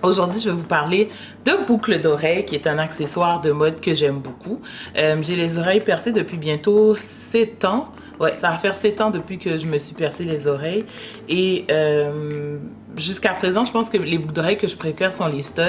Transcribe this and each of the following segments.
Aujourd'hui, je vais vous parler de boucles d'oreilles, qui est un accessoire de mode que j'aime beaucoup. J'ai les oreilles percées depuis bientôt 7 ans. Ouais, ça va faire 7 ans depuis que je me suis percé les oreilles. Et jusqu'à présent, je pense que les boucles d'oreilles que je préfère sont les studs.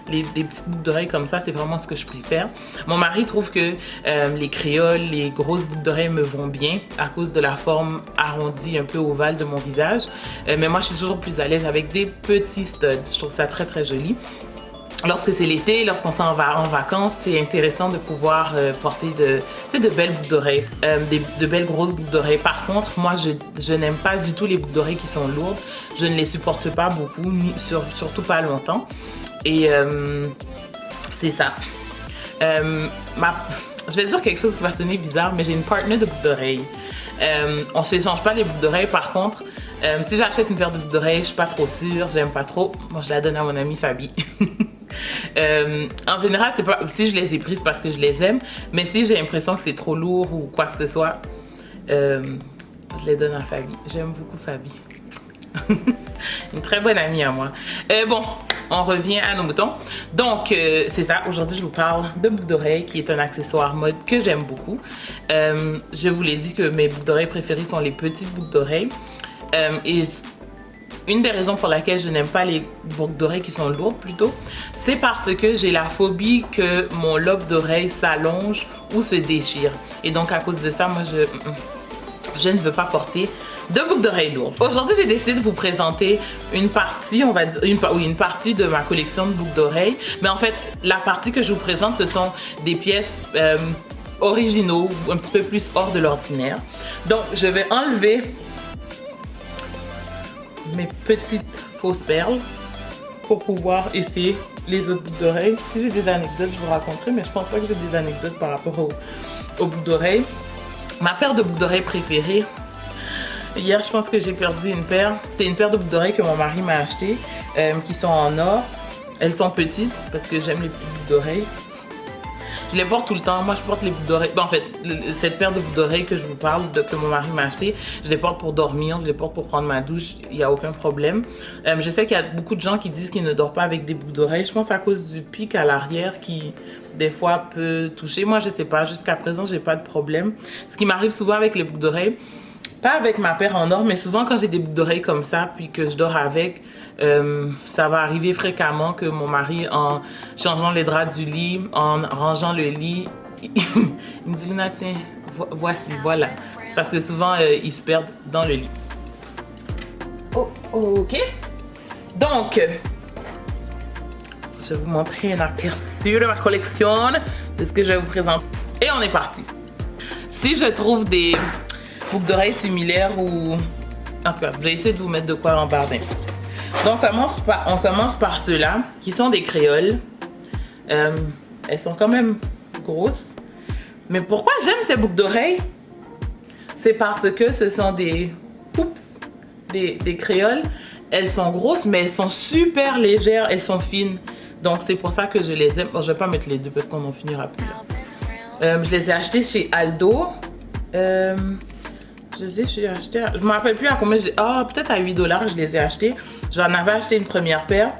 Les petites boucles d'oreilles comme ça, c'est vraiment ce que je préfère. Mon mari trouve que les créoles, les grosses boucles d'oreilles me vont bien à cause de la forme arrondie, un peu ovale de mon visage. Mais moi, je suis toujours plus à l'aise avec des petits studs. Je trouve ça très, très joli. Lorsque c'est l'été, lorsqu'on s'en va en vacances, c'est intéressant de pouvoir porter de belles boucles d'oreilles, de belles grosses boucles d'oreilles. Par contre, moi, je n'aime pas du tout les boucles d'oreilles qui sont lourdes. Je ne les supporte pas beaucoup, surtout pas longtemps. Et c'est ça. Je vais dire quelque chose qui va sonner bizarre, mais j'ai une partenaire de boucles d'oreilles. On ne s'échange pas les boucles d'oreilles, par contre. Si j'achète une paire de boucles d'oreilles, je suis pas trop sûre, j'aime pas trop. Moi, je la donne à mon amie Fabi. En général, c'est pas si je les ai prises parce que je les aime, mais si j'ai l'impression que c'est trop lourd ou quoi que ce soit, je les donne à Fabi. J'aime beaucoup Fabi. Une très bonne amie à moi. Bon, on revient à nos moutons. Donc, c'est ça. Aujourd'hui, je vous parle de boucles d'oreilles, qui est un accessoire mode que j'aime beaucoup. Je vous l'ai dit que mes boucles d'oreilles préférées sont les petites boucles d'oreilles. Et une des raisons pour laquelle je n'aime pas les boucles d'oreilles qui sont lourdes plutôt, c'est parce que j'ai la phobie que mon lobe d'oreille s'allonge ou se déchire. Et donc à cause de ça, moi je ne veux pas porter de boucles d'oreilles lourdes. Aujourd'hui, j'ai décidé de vous présenter une partie, on va dire, une partie de ma collection de boucles d'oreilles. Mais en fait, la partie que je vous présente, ce sont des pièces originaux, un petit peu plus hors de l'ordinaire. Donc, je vais enlever mes petites fausses perles pour pouvoir essayer les autres boucles d'oreilles. Si j'ai des anecdotes, je vous raconterai, mais je pense pas que j'ai des anecdotes par rapport aux boucles d'oreilles. Ma paire de boucles d'oreilles préférée, hier je pense que j'ai perdu une paire. C'est une paire de boucles d'oreilles que mon mari m'a acheté, qui sont en or. Elles sont petites parce que j'aime les petites boucles d'oreilles. Je les porte tout le temps. Moi, je porte les boucles d'oreilles. Bon, en fait, cette paire de boucles d'oreilles que je vous parle, que mon mari m'a acheté, je les porte pour dormir, je les porte pour prendre ma douche. Il n'y a aucun problème. Je sais qu'il y a beaucoup de gens qui disent qu'ils ne dorment pas avec des boucles d'oreilles. Je pense à cause du pic à l'arrière qui, des fois, peut toucher. Moi, je sais pas. Jusqu'à présent, j'ai pas de problème. Ce qui m'arrive souvent avec les boucles d'oreilles, pas avec ma paire en or, mais souvent quand j'ai des boucles d'oreilles comme ça, puis que je dors avec, ça va arriver fréquemment que mon mari, en changeant les draps du lit, en rangeant le lit, il me dit « Luna, tiens, voici, voilà ». Parce que souvent, ils se perdent dans le lit. Oh, ok. Donc, je vais vous montrer un aperçu de ma collection, de ce que je vais vous présenter. Et on est parti. Si je trouve des boucles d'oreilles similaires ou... En tout cas, je vais essayer de vous mettre de quoi en barre d'infos. Donc, on commence par ceux-là, qui sont des créoles. Elles sont quand même grosses. Mais pourquoi j'aime ces boucles d'oreilles? C'est parce que ce sont des créoles. Elles sont grosses, mais elles sont super légères. Elles sont fines. Donc, c'est pour ça que je les aime. Bon, je vais pas mettre les deux parce qu'on en finira plus. Je les ai achetées chez Aldo. Je me rappelle plus à combien je les... Ah, peut-être à 8 $, je les ai achetés. J'en avais acheté une première paire,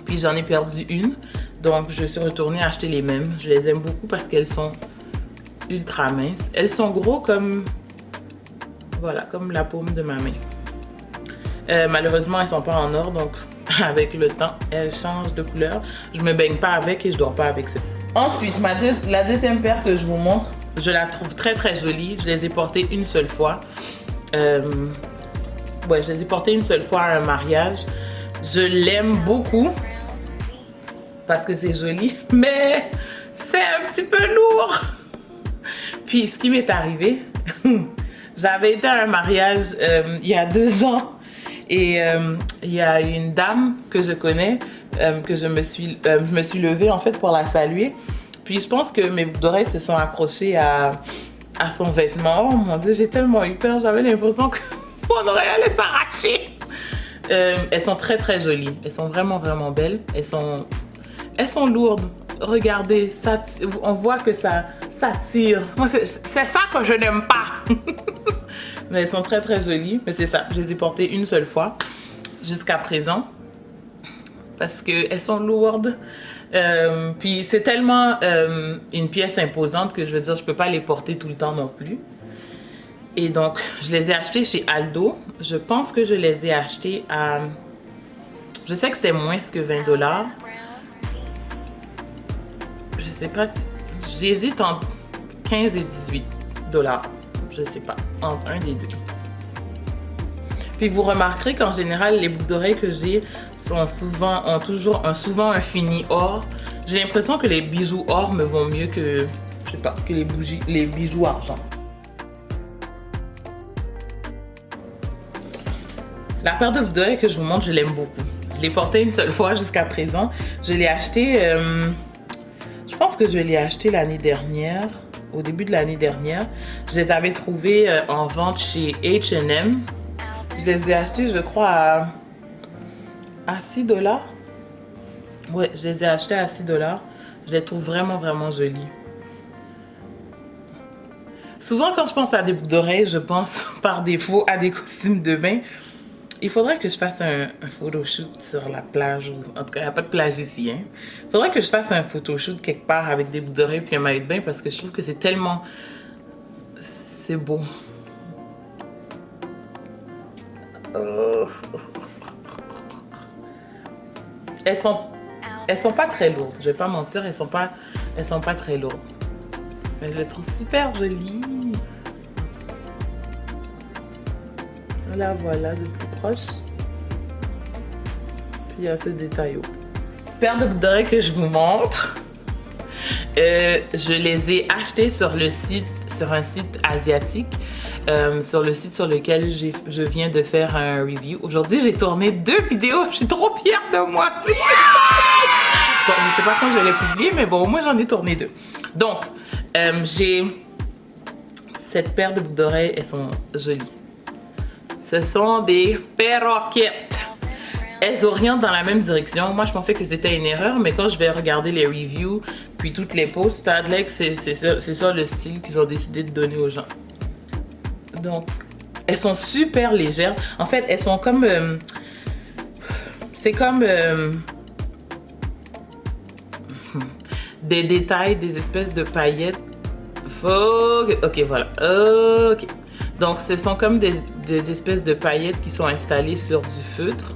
puis j'en ai perdu une. Donc, je suis retournée acheter les mêmes. Je les aime beaucoup parce qu'elles sont ultra minces. Elles sont gros comme... Voilà, comme la paume de ma main. Malheureusement, elles sont pas en or, donc avec le temps, elles changent de couleur. Je me baigne pas avec et je dors pas avec ça. Ensuite, la deuxième paire que je vous montre, je la trouve très très jolie. Je les ai portées une seule fois. Ouais, je les ai portées une seule fois à un mariage. Je l'aime beaucoup parce que c'est joli, mais c'est un petit peu lourd. Puis ce qui m'est arrivé, j'avais été à un mariage il y a 2 ans et il y a une dame que je connais que je me suis levée en fait pour la saluer. Puis je pense que mes boucles d'oreilles se sont accrochées à son vêtement. Oh mon Dieu, j'ai tellement eu peur. J'avais l'impression que mon oreille allait s'arracher. Elles sont très très jolies. Elles sont vraiment vraiment belles. Elles sont lourdes. Regardez, ça, on voit que ça tire. C'est ça que je n'aime pas. Mais elles sont très très jolies. Mais c'est ça, je les ai portées une seule fois jusqu'à présent. parce qu'elles sont lourdes. Puis c'est tellement une pièce imposante que je veux dire, je peux pas les porter tout le temps non plus. Et donc, je les ai achetées chez Aldo. Je pense que je les ai achetées à... Je sais que c'était moins que 20$. Je sais pas si... J'hésite entre 15 et 18$. Je sais pas. Entre un des deux. Puis vous remarquerez qu'en général, les boucles d'oreilles que j'ai ont souvent un fini or. J'ai l'impression que les bijoux or me vont mieux que, je sais pas, que les bijoux argent. La paire de boucles d'oreilles que je vous montre, je l'aime beaucoup. Je l'ai portée une seule fois jusqu'à présent. Je l'ai achetée, je pense que je l'ai achetée l'année dernière, au début de l'année dernière. Je les avais trouvées en vente chez H&M. Je les ai achetées, je crois, à 6$. Ouais, je les ai achetées à 6$. Je les trouve vraiment, vraiment jolies. Souvent, quand je pense à des boucles d'oreilles, je pense par défaut à des costumes de bain. Il faudrait que je fasse un photoshoot sur la plage. En tout cas, il n'y a pas de plage ici. Hein. Il faudrait que je fasse un photoshoot quelque part avec des boucles d'oreilles et un maillot de bain parce que je trouve que c'est tellement... C'est beau. Elles sont pas très lourdes. Je vais pas mentir, elles sont pas très lourdes. Mais je les trouve super jolies. Voilà, de plus proche. Puis il y a ce détail. Paire de boucles d'oreilles que je vous montre. Je les ai achetées sur un site asiatique. Sur le site sur lequel je viens de faire un review. Aujourd'hui, j'ai tourné 2 vidéos. Je suis trop fière de moi. Bon, je sais pas quand je vais les publier, mais bon, moi j'en ai tourné 2. Donc, j'ai cette paire de boucles d'oreilles. Elles sont jolies. Ce sont des perroquettes. Elles orientent dans la même direction. Moi, je pensais que c'était une erreur, mais quand je vais regarder les reviews, puis toutes les posts, ça a l'air que c'est ça le style qu'ils ont décidé de donner aux gens. Donc, elles sont super légères. En fait, elles sont comme... c'est comme... des détails, des espèces de paillettes. Ok, voilà. Ok. Donc, ce sont comme des espèces de paillettes qui sont installées sur du feutre.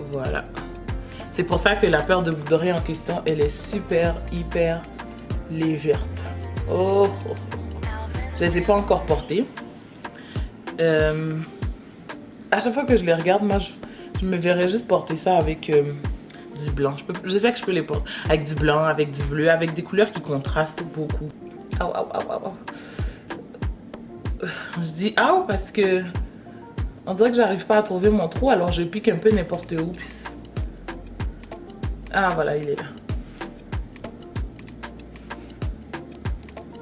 Voilà. C'est pour ça que la paire de boucles d'oreilles en question, elle est super, hyper légère. Oh. Je ne les ai pas encore portées. À chaque fois que je les regarde, moi, je me verrais juste porter ça avec du blanc. Je sais que je peux les porter avec du blanc, avec du bleu, avec des couleurs qui contrastent beaucoup. Je dis parce que on dirait que j'arrive pas à trouver mon trou, alors je pique un peu n'importe où. Ah, voilà, il est là.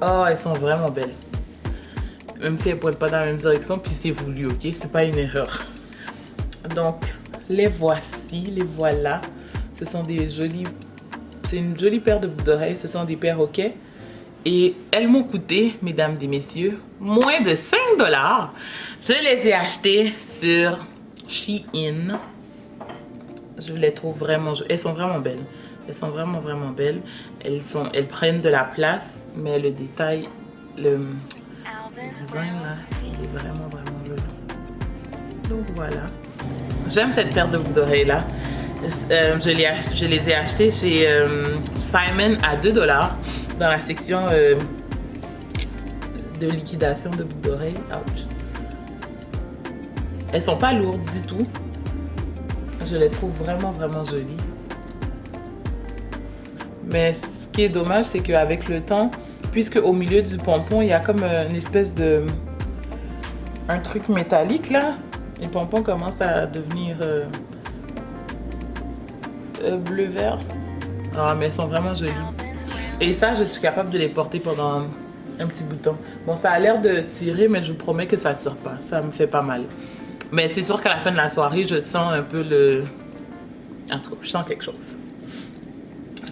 Oh, elles sont vraiment belles. Même si elles ne pointent pas dans la même direction, puis c'est voulu, ok? C'est pas une erreur. Donc, les voici, les voilà. Ce sont des jolies... C'est une jolie paire de boucles d'oreilles. Ce sont des perroquets. Et elles m'ont coûté, mesdames et messieurs, moins de 5$. Je les ai achetées sur Shein. Je les trouve vraiment... Elles sont vraiment belles. Elles sont vraiment, vraiment belles. Elles prennent de la place, mais le détail, le design là, il est vraiment, vraiment joli. Donc voilà. J'aime cette paire de boucles d'oreilles là. Je les ai achetées chez Simon à 2$ dans la section de liquidation de boucles d'oreilles. Ouch. Elles sont pas lourdes du tout. Je les trouve vraiment, vraiment jolies. Mais ce qui est dommage, c'est qu'avec le temps, puisque au milieu du pompon, il y a comme une espèce de... un truc métallique là. Les pompons commencent à devenir bleu-vert. Ah, mais elles sont vraiment jolies. Et ça, je suis capable de les porter pendant un petit bout de temps. Bon, ça a l'air de tirer, mais je vous promets que ça ne tire pas. Ça me fait pas mal. Mais c'est sûr qu'à la fin de la soirée, je sens un peu le... En tout cas, je sens quelque chose.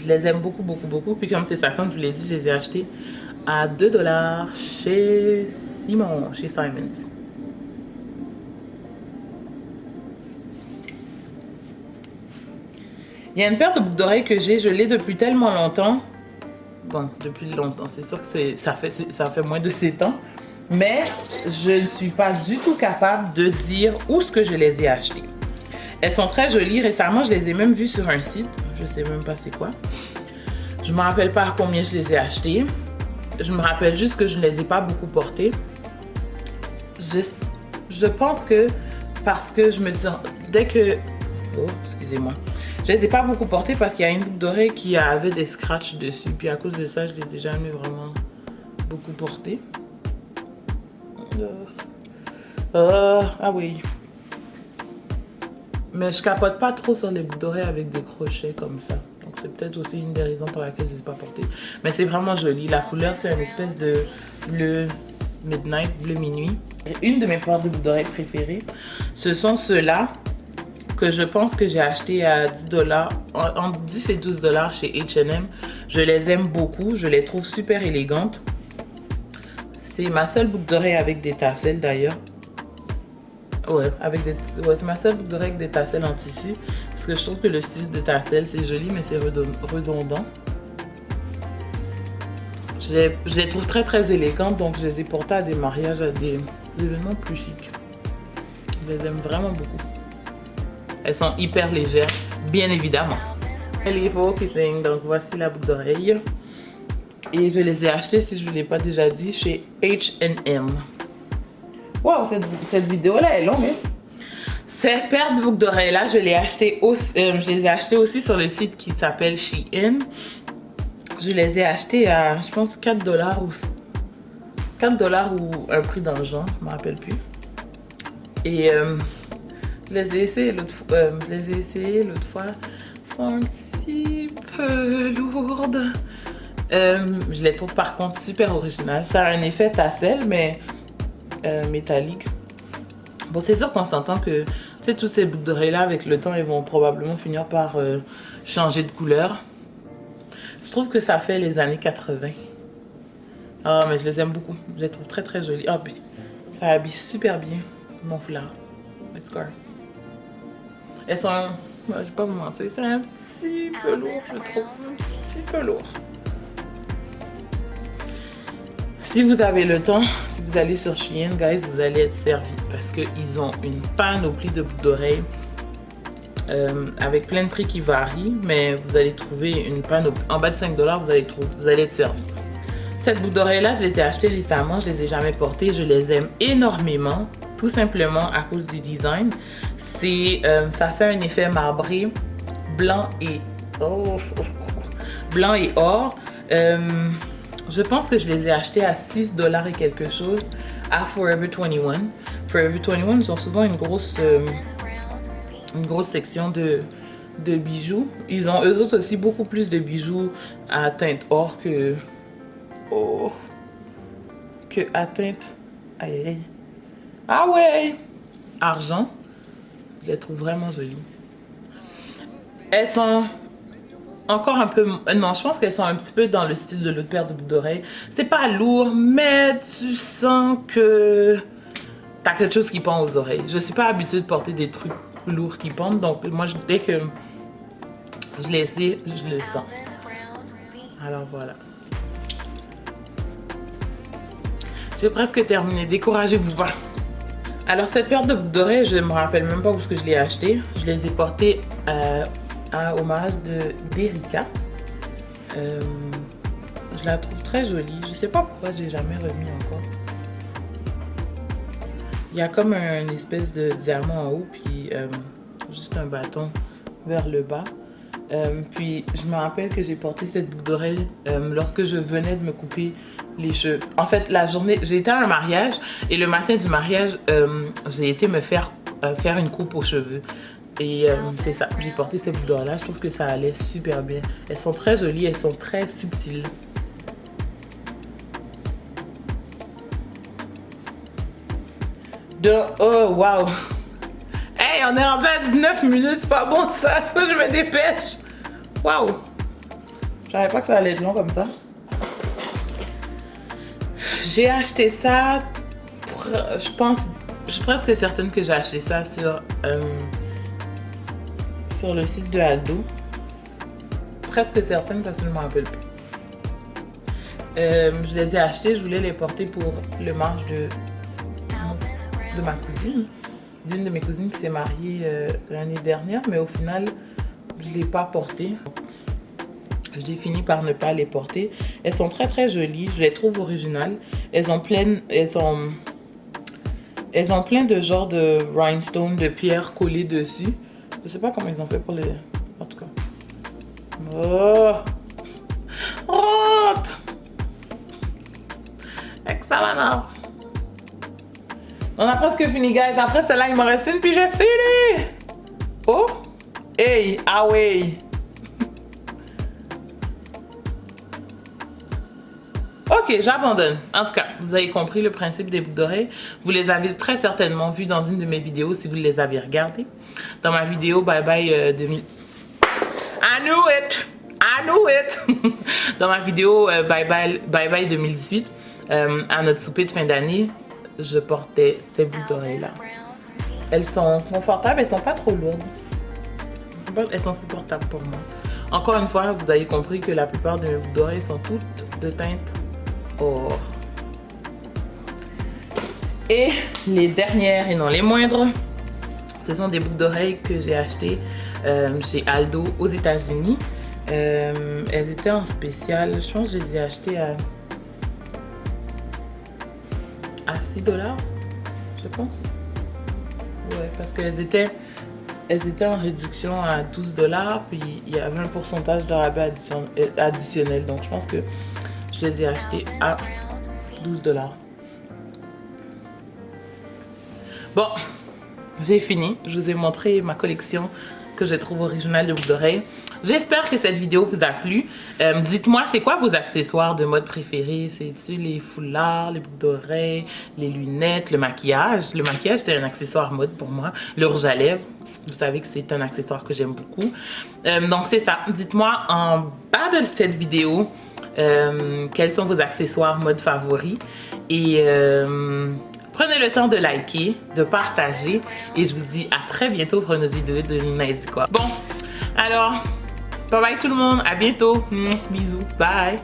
Je les aime beaucoup, beaucoup, beaucoup. Puis comme c'est ça, comme je vous l'ai dit, je les ai achetés à 2$ chez Simons. Il y a une paire de boucles d'oreilles que je l'ai depuis tellement longtemps. Bon, depuis longtemps, c'est sûr que ça fait moins de 7 ans. Mais je ne suis pas du tout capable de dire où est-ce que je les ai achetées. Elles sont très jolies. Récemment, je les ai même vues sur un site. Je sais même pas c'est quoi. Je me rappelle pas à combien je les ai achetées. Je me rappelle juste que je ne les ai pas beaucoup portées. Je pense que parce que je me sens... Dès que... Oh, excusez-moi. Je les ai pas beaucoup portées parce qu'il y a une boucle d'oreille qui avait des scratchs dessus. Puis à cause de ça, je les ai jamais vraiment beaucoup portées. Ah oui. Mais je capote pas trop sur les boucles d'oreilles avec des crochets comme ça. Donc c'est peut-être aussi une des raisons pour laquelle je les ai pas portées. Mais c'est vraiment joli. La couleur, c'est une espèce de bleu midnight, bleu minuit. Une de mes paires de boucles d'oreilles préférées, ce sont ceux-là que je pense que j'ai acheté à 10 $, entre 10 et 12 $ chez H&M. Je les aime beaucoup, je les trouve super élégantes. C'est ma seule boucle d'oreille avec des tasselles d'ailleurs. Ouais, c'est ma seule boucle d'oreille avec des tasselles en tissu. Parce que je trouve que le style de tasselles, c'est joli, mais c'est redondant. Je les trouve très très élégantes, donc je les ai portées à des mariages, à des événements plus chics. Je les aime vraiment beaucoup. Elles sont hyper légères, bien évidemment. Elle est focusing, donc voici la boucle d'oreille. Et je les ai achetées, si je ne vous l'ai pas déjà dit, chez H&M. Wow, cette vidéo-là est longue, hein? Cette paire de boucles d'oreilles-là, je les ai achetées aussi sur le site qui s'appelle Shein. Je les ai achetées à, je pense, 4 $ ou un prix d'argent, je ne me rappelle plus. Et je les ai essayées l'autre fois. Elles sont un petit peu lourdes. Je les trouve par contre super originales. Ça a un effet tasselle, mais métallique. Bon, c'est sûr qu'on s'entend que, tu sais, tous ces boucles d'oreilles là, avec le temps, ils vont probablement finir par changer de couleur. Je trouve que ça fait les années 80. Ah, mais je les aime beaucoup. Je les trouve très très jolies. Ah, puis ça habille super bien mon foulard. My scarf. Elles sont... Je vais pas vous mentir, c'est un petit peu lourd, je trouve. Un petit peu lourd. Si vous avez le temps, si vous allez sur Shein, guys, vous allez être servis. Parce qu'ils ont une panoplie de boucles d'oreilles. Avec plein de prix qui varient. Mais vous allez trouver une panoplie. En bas de 5 $, vous allez être servis. Cette boucle d'oreille-là, je les ai achetées récemment. Je les ai jamais portées. Je les aime énormément. Tout simplement à cause du design. Ça fait un effet marbré, blanc et or. Je pense que je les ai achetés à 6 $ et quelque chose à Forever 21. Forever 21, ils ont souvent une grosse section de bijoux. Ils ont eux autres aussi beaucoup plus de bijoux à teinte or que à teinte ah ouais, argent. Je les trouve vraiment jolies. Elles sont encore un peu... Non, je pense qu'elles sont un petit peu dans le style de l'autre paire de boucles d'oreilles. C'est pas lourd, mais tu sens que t'as quelque chose qui pend aux oreilles. Je suis pas habituée de porter des trucs lourds qui pendent, donc moi, dès que je les essaie, je le sens. Alors voilà. J'ai presque terminé. Découragez-vous pas. Alors cette paire de boucles d'oreilles, je me rappelle même pas où est-ce que je l'ai achetée. Je les ai portées à hommage d'Erika. Je la trouve très jolie. Je sais pas pourquoi je l'ai jamais remis encore. Il y a comme une espèce de diamant en haut, puis juste un bâton vers le bas. Puis je me rappelle que j'ai porté cette boucle d'oreille lorsque je venais de me couper les cheveux. En fait, la journée, j'ai été à un mariage et le matin du mariage, j'ai été me faire une coupe aux cheveux. Et c'est ça, j'ai porté cette boucle d'oreille là. Je trouve que ça allait super bien. Elles sont très jolies, elles sont très subtiles. Oh wow! Hey, on est rendu à 19 minutes, c'est pas bon ça! Je me dépêche! Wow! Je savais pas que ça allait être long comme ça. J'ai acheté ça, je suis presque certaine que j'ai acheté ça sur le site de Aldo. presque certaine parce que je ne m'en rappelle plus. Je les ai achetés, je voulais les porter pour le mariage de ma cousine. D'une de mes cousines qui s'est mariée l'année dernière, mais au final, je ne l'ai pas porté. J'ai fini par ne pas les porter. Elles sont très très jolies, je les trouve originales. Elles ont plein de genres de rhinestones, de pierres collées dessus. Je sais pas comment ils ont fait pour les... En tout cas. Oh! Oh! Excellent! On a presque fini, guys. Après celle-là, il me reste une, puis j'ai fini! Oh! Hey! Ah ouais! Ok, j'abandonne. En tout cas, vous avez compris le principe des boucles d'oreilles. Vous les avez très certainement vus dans une de mes vidéos si vous les avez regardées. Dans ma vidéo Bye Bye 2000... I knew it! I knew it! Dans ma vidéo Bye Bye 2018, à notre souper de fin d'année, je portais ces boucles d'oreilles-là. Elles sont confortables, elles sont pas trop lourdes. Elles sont supportables pour moi. Encore une fois, vous avez compris que la plupart de mes boucles d'oreilles sont toutes de teinte or. Et les dernières et non les moindres, ce sont des boucles d'oreilles que j'ai achetées chez Aldo aux États-Unis. Elles étaient en spécial, je pense que je les ai achetées à $6, je pense. Ouais, parce qu'elles étaient en réduction à $12, puis il y avait un pourcentage de rabais additionnel. Donc je pense que je les ai achetées à $12. Bon, j'ai fini. Je vous ai montré ma collection que je trouve originale de boucles d'oreilles. J'espère que cette vidéo vous a plu. Dites-moi, c'est quoi vos accessoires de mode préférés? C'est-tu les foulards, les boucles d'oreilles, les lunettes, le maquillage? Le maquillage, c'est un accessoire mode pour moi. Le rouge à lèvres, vous savez que c'est un accessoire que j'aime beaucoup. Donc, c'est ça. Dites-moi en bas de cette vidéo quels sont vos accessoires mode favoris. Et prenez le temps de liker, de partager. Et je vous dis à très bientôt pour une autre vidéo de Nazy quoi. Bon, alors... bye bye tout le monde, à bientôt. Bisous, bye.